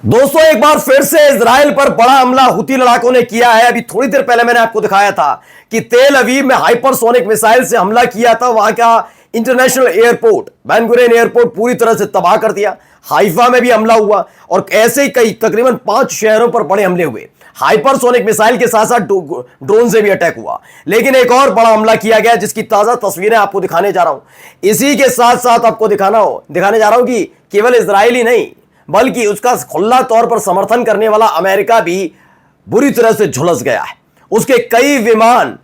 दोस्तों एक बार फिर से इजराइल पर बड़ा हमला हुती लड़ाकों ने किया है। अभी थोड़ी देर पहले मैंने आपको दिखाया था कि तेल अवीव में हाइपरसोनिक मिसाइल से हमला किया था। वहां का international airport Ben Gurion airport पूरी तरह से तबाह कर दिया। हाइफा में भी हमला हुआ और ऐसे ही कई तकरीबन 5 शहरों पर बड़े हमले हुए। हाइपरसोनिक मिसाइल के साथ साथ ड्रोन से भी अटैक हुआ। लेकिन एक और बड़ा हमला किया गया जिसकी ताजा तस्वीरें आपको दिखाने जा रहा हूं। इसी के साथ साथ आपको दिखाने जा रहा हूं कि केवल इजराइल ही नहीं बल्कि उसका खुला तौर पर समर्थन करने वाला अमेरिका भी बुरी तरह से झुलस गया है। उसके कई विमान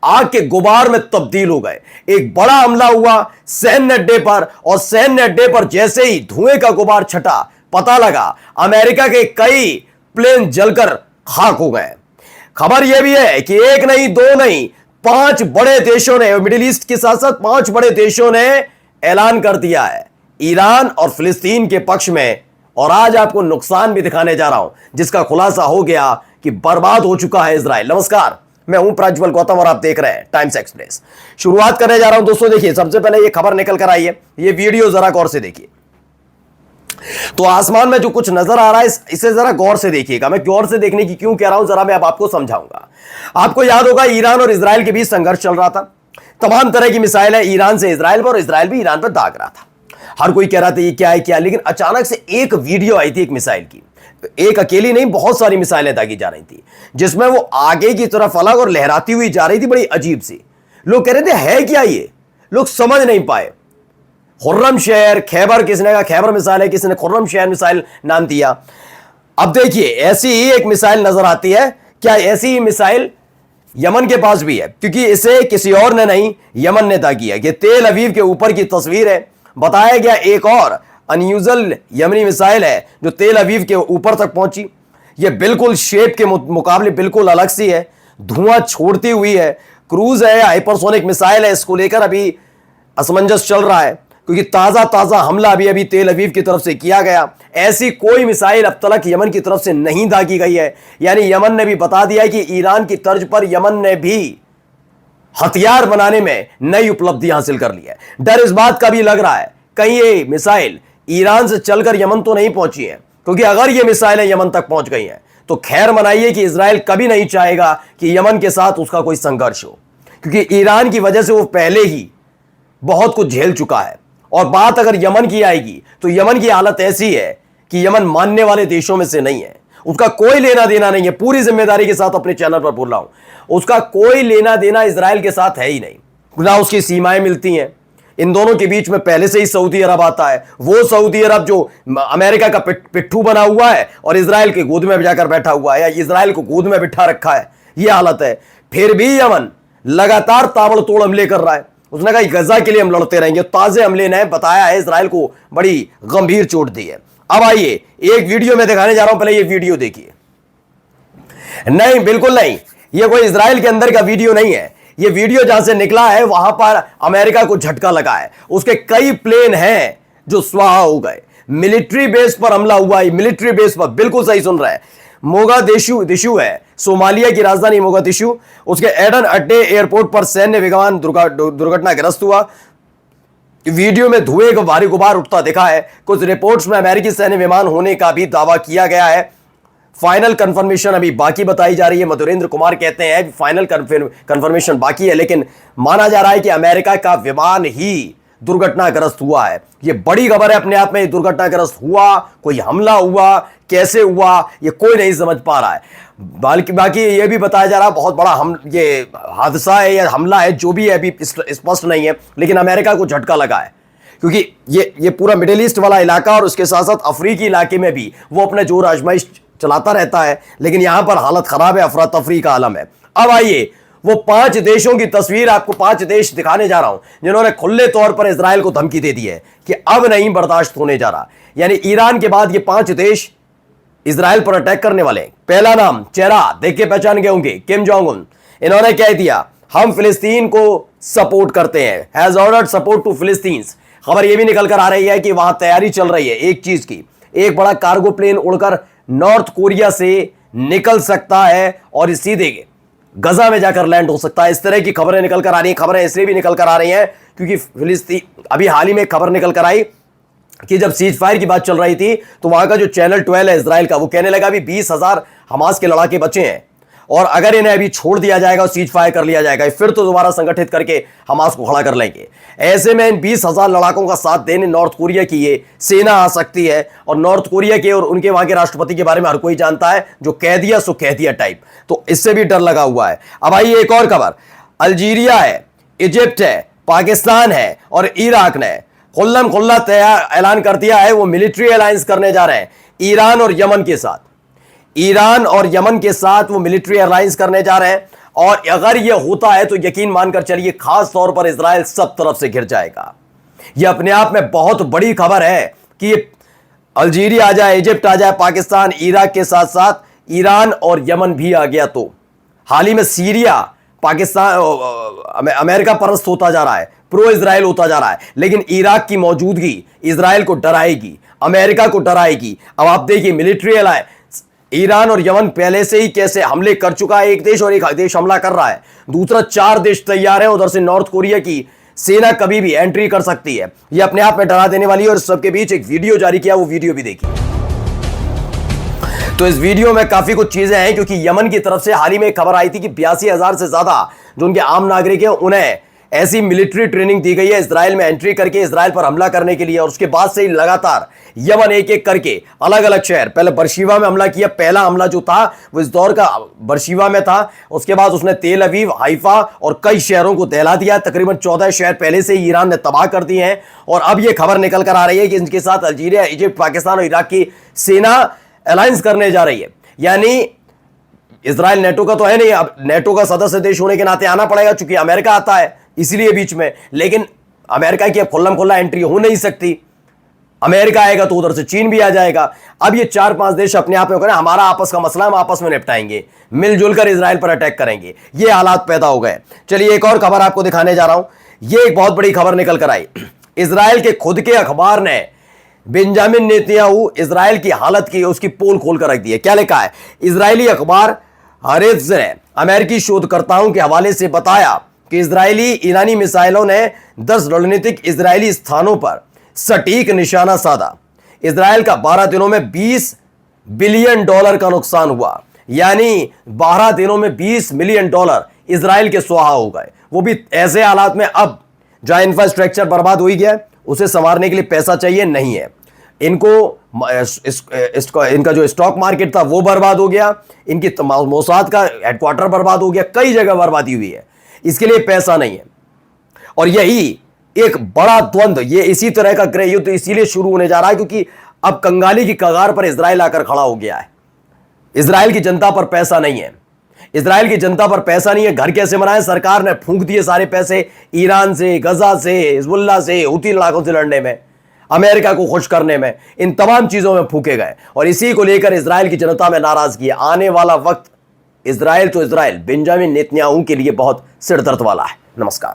आग के गुबार में तब्दील हो गए। एक बड़ा हमला हुआ सैन्य अड्डे पर और सैन्य अड्डे पर जैसे ही धुएं का गुबार छटा पता लगा अमेरिका के कई प्लेन जलकर खाक हो गए। खबर यह भी है कि एक नहीं दो नहीं 5 बड़े देशों ने, मिडिल ईस्ट के साथ साथ 5 बड़े देशों ने ऐलान कर दिया है ईरान और फिलिस्तीन के पक्ष में। और आज आपको नुकसान भी दिखाने जा रहा हूं जिसका खुलासा हो गया कि बर्बाद हो चुका है इजराइल। नमस्कार, मैं हूं प्रज्वल गौतम और आप देख रहे हैं टाइम्स एक्सप्रेस। शुरुआत करने जा रहा हूं दोस्तों। देखिए सबसे पहले ये खबर निकल कर आई है, ये वीडियो जरा गौर से देखिए। तो आसमान में जो कुछ नजर आ रहा है इसे जरा गौर से देखिएगा। मैं गौर से देखने की क्यों कह रहा हूं जरा मैं अब आपको समझाऊंगा। आपको याद होगा ईरान और इजराइल के बीच संघर्ष चल रहा था। तमाम तरह की मिसाइल है ईरान से इजराइल पर और इजराइल भी ईरान पर दाग रहा था। हर कोई कह रहा था ये क्या है क्या, लेकिन अचानक से एक वीडियो आई थी एक मिसाइल की। एक अकेली नहीं, बहुत सारी मिसाइलें दागी जा रही थी जिसमें वो आगे की तरफ अलग और लहराती हुई जा रही थी, बड़ी अजीब सी। लोग कह रहे थे है क्या ये, लोग समझ नहीं पाए। खुर्रम शहर खैबर, किसने कहा खैबर मिसाइल है, किसी ने खुर्रम शहर मिसाइल नाम दिया। अब देखिए ऐसी ही एक मिसाइल नजर आती है। क्या ऐसी ही मिसाइल यमन के पास भी है? क्योंकि इसे किसी और ने नहीं, यमन ने दागी है। ये तेल अवीव के ऊपर की तस्वीर है। बताया गया एक और अनयूजुअल यमनी मिसाइल है जो तेल अवीव के ऊपर तक पहुंची। यह बिल्कुल शेप के मुकाबले बिल्कुल अलग सी है, धुआं छोड़ती हुई है, क्रूज है, हाइपरसोनिक मिसाइल है। इसको लेकर अभी असमंजस चल रहा है क्योंकि ताजा हमला अभी तेल अवीव की तरफ से किया गया। ऐसी कोई मिसाइल अब तक यमन की तरफ से नहीं दागी गई है। यानी यमन ने भी बता दिया कि ईरान की तर्ज पर यमन ने भी हथियार बनाने में नई उपलब्धि हासिल कर ली है। डर इस बात का भी लग रहा है कहीं ये मिसाइल ईरान से चलकर यमन तो नहीं पहुंची है, क्योंकि अगर ये मिसाइलें यमन तक पहुंच गई हैं तो खैर मनाइए कि इजराइल कभी नहीं चाहेगा कि यमन के साथ उसका कोई संघर्ष हो, क्योंकि ईरान की वजह से वो पहले ही बहुत कुछ झेल चुका है। और बात अगर यमन की आएगी तो यमन की हालत ऐसी है कि यमन मानने वाले देशों में से नहीं है। उसका कोई लेना देना नहीं है, पूरी जिम्मेदारी के साथ अपने चैनल पर बोल रहा हूं। उसका कोई लेना देना इजराइल के साथ है ही नहीं, ना उसकी सीमाएं मिलती हैं। इन दोनों के बीच में पहले से ही सऊदी अरब आता है। वो सऊदी अरब जो अमेरिका का पिट्ठू बना हुआ है और इजराइल के गोद में जाकर बैठा हुआ है, या इजराइल को गोद में बिठा रखा है, यह हालत है। फिर भी यमन लगातार ताबड़तोड़ हमले कर रहा है। उसने कहा गजा के लिए हम लड़ते रहेंगे। ताजे हमले ने बताया है इजराइल को बड़ी गंभीर चोट दी है। अब आइए एक वीडियो में दिखाने जा रहा हूं, पहले ये वीडियो देखिए। नहीं, बिल्कुल नहीं, ये कोई इजराइल के अंदर का वीडियो नहीं है। ये वीडियो जहां से निकला है वहां पर अमेरिका को झटका लगा है। उसके कई प्लेन हैं जो स्वाहा हो गए। मिलिट्री बेस पर हमला हुआ है, मिलिट्री बेस पर, बिल्कुल सही सुन रहा है। मोगादिशु है, सोमालिया की राजधानी मोगादिशु। उसके एडन अड्डे एयरपोर्ट पर सैन्य विमान दुर्घटनाग्रस्त हुआ। वीडियो में धुएं का भारी गुबार उठता दिखा है। कुछ रिपोर्ट्स में अमेरिकी सैन्य विमान होने का भी दावा किया गया है। फाइनल कंफर्मेशन अभी बाकी बताई जा रही है। मधुरेंद्र कुमार कहते हैं फाइनल कंफर्मेशन बाकी है, लेकिन माना जा रहा है कि अमेरिका का विमान ही दुर्घटनाग्रस्त हुआ है। यह बड़ी खबर है अपने आप में। दुर्घटनाग्रस्त हुआ, कोई हमला हुआ, कैसे हुआ, यह कोई नहीं समझ पा रहा है। बाकी यह भी बताया जा रहा है बहुत बड़ा ये हादसा है या हमला है, जो भी है अभी स्पष्ट नहीं है, लेकिन अमेरिका को झटका लगा है क्योंकि ये पूरा मिडिल ईस्ट वाला इलाका और उसके साथ साथ अफ्रीकी इलाके में भी वो अपने जोर आजमाइश चलाता रहता है, लेकिन यहां पर हालत खराब है, अफरा तफरी का आलम है। अब आइए वो 5 देशों की तस्वीर आपको 5 देश दिखाने जा रहा हूं जिन्होंने खुले तौर पर इजराइल को धमकी दे दी है कि अब नहीं बर्दाश्त होने जा रहा। यानी ईरान के बाद ये 5 देश इजराइल पर अटैक करने वाले। पहला नाम, चेहरा देख के पहचान गए होंगे, किम जोंग उन। इन्होंने कह दिया हम फिलिस्तीन को सपोर्ट करते हैं, हैज ऑर्डर्ड सपोर्ट टू फिलिस्तीन्स। खबर यह भी निकल कर आ रही है कि वहां तैयारी चल रही है एक चीज की, एक बड़ा कार्गो प्लेन उड़कर नॉर्थ कोरिया से निकल सकता है और सीधे गजा में जाकर लैंड हो सकता है। इस तरह की खबरें निकल कर आ रही हैं। खबरें इसलिए भी निकल कर आ रही हैं क्योंकि फिलिस्तीन, अभी हाल ही में खबर निकल कर आई कि जब सीज फायर की बात चल रही थी तो वहां का जो चैनल 12 है इजराइल का, वो कहने लगा भी 20,000 हमास के लड़ाके बचे हैं और अगर इन्हें अभी छोड़ दिया जाएगा और सीज फायर कर लिया जाएगा फिर तो दोबारा संगठित करके हमास को खड़ा कर लेंगे। ऐसे में इन 20,000 लड़ाकों का साथ देने नॉर्थ कोरिया की ये सेना आ सकती है और नॉर्थ कोरिया के और उनके वहां के राष्ट्रपति के बारे में हर कोई जानता है, जो कह दिया सो कह दिया टाइप, तो इससे भी डर लगा हुआ है। अब आइए एक और खबर, अल्जीरिया है, इजिप्ट है, पाकिस्तान है और इराक ने खुल्लम खुल्ला तैयार ऐलान कर दिया है वो मिलिट्री अलायंस करने जा रहे हैं ईरान और यमन के साथ। ईरान और यमन के साथ वो मिलिट्री अलायंस करने जा रहे हैं और अगर ये होता है तो यकीन मानकर चलिए खास तौर पर इजराइल सब तरफ से घिर जाएगा। ये अपने आप में बहुत बड़ी खबर है कि अल्जीरिया आ जाए, इजिप्ट आ जाए, पाकिस्तान, इराक के साथ साथ ईरान और यमन भी आ गया। तो हाल ही में सीरिया पाकिस्तान अमेरिका परस्त होता जा रहा है, प्रो इजराइल होता जा रहा है, लेकिन इराक की मौजूदगी इजराइल को डराएगी, अमेरिका को डराएगी। अब आप देखिए मिलिट्री अलायंस, ईरान और यमन पहले से ही कैसे हमले कर चुका है, एक देश और एक देश हमला कर रहा है, दूसरा 4 देश तैयार है, उधर से नॉर्थ कोरिया की सेना कभी भी एंट्री कर सकती है। यह अपने आप में डरा देने वाली है और सबके बीच एक वीडियो जारी किया, वो वीडियो भी देखिए। तो इस वीडियो में काफी कुछ चीजें हैं क्योंकि यमन की तरफ से हाल ही में एक खबर आई थी कि 82,000 से ज्यादा जो उनके आम नागरिक हैं उन्हें ऐसी मिलिट्री ट्रेनिंग दी गई है इजराइल में एंट्री करके इजराइल पर हमला करने के लिए। और उसके बाद से ही लगातार यमन एक एक करके अलग अलग शहर, पहले बरशीवा में हमला किया, पहला हमला जो था वो इस दौर का बरशीवा में था, उसके बाद उसने तेल अवीव, हाइफा और कई शहरों को दहला दिया। तकरीबन 14 शहर पहले से ही ईरान ने तबाह कर दिए हैं और अब यह खबर निकल कर आ रही है कि इनके साथ अल्जीरिया, इजिप्ट, पाकिस्तान और इराक की सेना अलायंस करने जा रही है। यानी इजराइल नेटो का तो है नहीं, अब नेटो का सदस्य देश होने के नाते आना पड़ेगा चूंकि अमेरिका आता है इसलिए बीच में, लेकिन अमेरिका की अब खुल्लम खुल्ला एंट्री हो नहीं सकती। अमेरिका आएगा तो उधर से चीन भी आ जाएगा। अब ये 4-5 देश अपने आप में करें हमारा आपस का मसला हम आपस में निपटाएंगे, मिलजुल कर इजराइल पर अटैक करेंगे, ये हालात पैदा हो गए। चलिए एक और खबर आपको दिखाने जा रहा हूं, ये एक बहुत बड़ी खबर निकल कर आई। इजराइल के खुद के अखबार ने बेंजामिन नेतन्याहू इजराइल की हालत की उसकी पोल खोल कर रख दी है। क्या लिखा है? इजरायली अखबार हरेत्ज ने अमेरिकी शोधकर्ताओं के हवाले से बताया कि इजरायली ईरानी मिसाइलों ने 10 रणनीतिक इजरायली स्थानों पर सटीक निशाना साधा। इजराइल का 12 दिनों में $20 बिलियन का नुकसान हुआ, यानी 12 दिनों में $20 मिलियन इजराइल के स्वाहा हो गए, वो भी ऐसे हालात में अब जहां इंफ्रास्ट्रक्चर बर्बाद हो ही गया, उसे संवारने के लिए पैसा चाहिए नहीं है इनको। इनका जो स्टॉक मार्केट था वो बर्बाद हो गया, इनकी मोसाद का हेडक्वार्टर बर्बाद हो गया, कई जगह बर्बादी हुई है, इसके लिए पैसा नहीं है। और यही एक बड़ा द्वंद्व, ये इसी तरह का गृह युद्ध इसीलिए शुरू होने जा रहा है क्योंकि अब कंगाली की कगार पर इजराइल आकर खड़ा हो गया है। इजराइल की जनता पर पैसा नहीं है, इजराइल की जनता पर पैसा नहीं है। घर कैसे बनाए? सरकार ने फूंक दिए सारे पैसे ईरान से, गजा से, हिजबुल्लाह से, हुती इलाकों से लड़ने में, अमेरिका को खुश करने में, इन तमाम चीजों में फूके गए और इसी को लेकर इजराइल की जनता में नाराजगी है। आने वाला वक्त इजराइल तो इजराइल बेंजामिन नेतन्याहू के लिए बहुत सिरदर्द वाला है। नमस्कार।